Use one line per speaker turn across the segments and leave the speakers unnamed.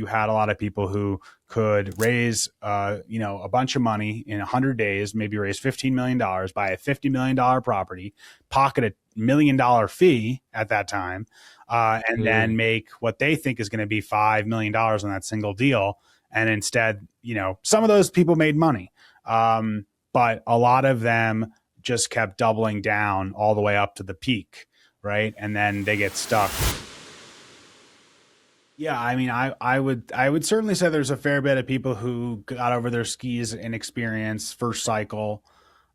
you had a lot of people who could raise, a bunch of money in 100 days, maybe raise $15 million, buy a $50 million property, pocket $1 million fee at that time, and then make what they think is going to be $5 million on that single deal. And instead, some of those people made money, but a lot of them just kept doubling down all the way up to the peak, right? And then they get stuck. Yeah, I mean, I would certainly say there's a fair bit of people who got over their skis in experience first cycle,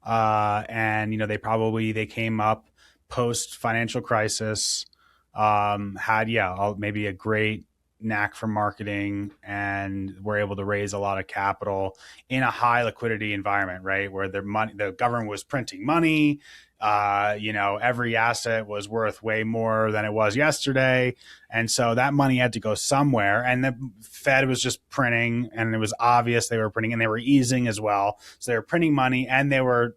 and they came up post financial crisis, had maybe a great knack for marketing, and were able to raise a lot of capital in a high liquidity environment, right, where the government was printing money. Every asset was worth way more than it was yesterday. And so that money had to go somewhere. And the Fed was just printing, and it was obvious they were printing, and they were easing as well. So they were printing money, and they were,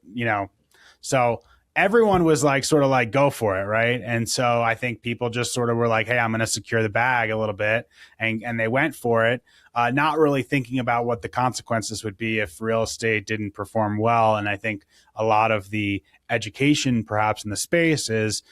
so everyone was sort of go for it. Right. And so I think people just sort of were like, hey, I'm going to secure the bag a little bit. And they went for it, not really thinking about what the consequences would be if real estate didn't perform well. And I think a lot of the education perhaps in the space is,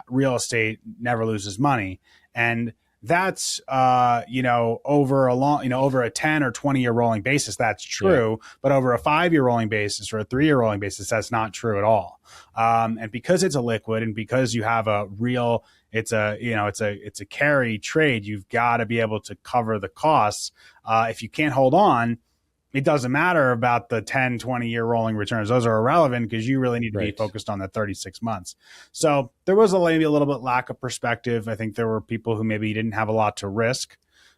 real estate never loses money. And that's, over over a 10 or 20 year rolling basis, that's true. Yeah. But over a 5-year rolling basis or a 3-year rolling basis, that's not true at all. And because it's a liquid, and because you have a real, it's a carry trade, you've got to be able to cover the costs. If you can't hold on, it doesn't matter about the 10, 20-year rolling returns. Those are irrelevant because you really need to be focused on the 36 months. So there was maybe a little bit lack of perspective. I think there were people who maybe didn't have a lot to risk.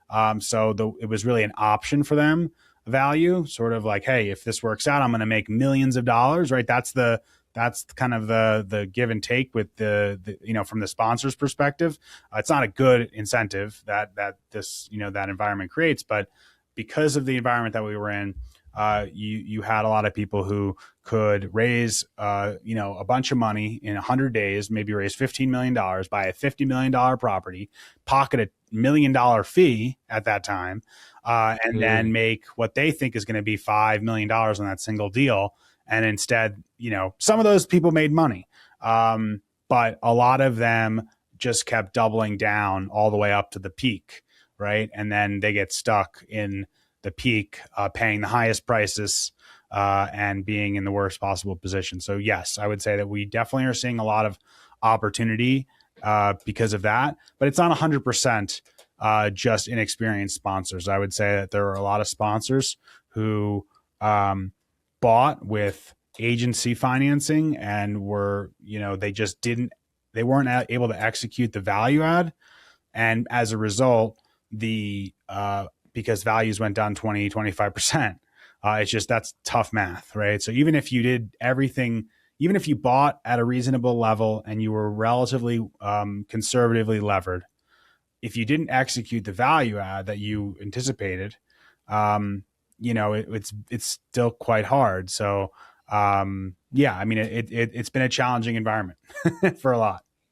It was really an option for them, value, sort of like, hey, if this works out, I'm going to make millions of dollars, right? That's kind of the give and take with the from the sponsor's perspective. It's not a good incentive that this, that environment creates, but because of the environment that we were in, you had a lot of people who could raise, a bunch of money in 100 days, maybe raise $15 million, buy a $50 million property, pocket $1 million fee at that time, and then make what they think is going to be $5 million on that single deal. And instead, some of those people made money, but a lot of them just kept doubling down all the way up to the peak. Right. And then they get stuck in the peak, paying the highest prices, and being in the worst possible position. So yes, I would say that we definitely are seeing a lot of opportunity because of that, but it's not 100% just inexperienced sponsors. I would say that there are a lot of sponsors who bought with agency financing and were, they weren't able to execute the value add. And as a result, because values went down 20, 25%, that's tough math, right? So even if you did everything, even if you bought at a reasonable level and you were relatively conservatively levered, if you didn't execute the value add that you anticipated, it's still quite hard. So it's been a challenging environment for a lot.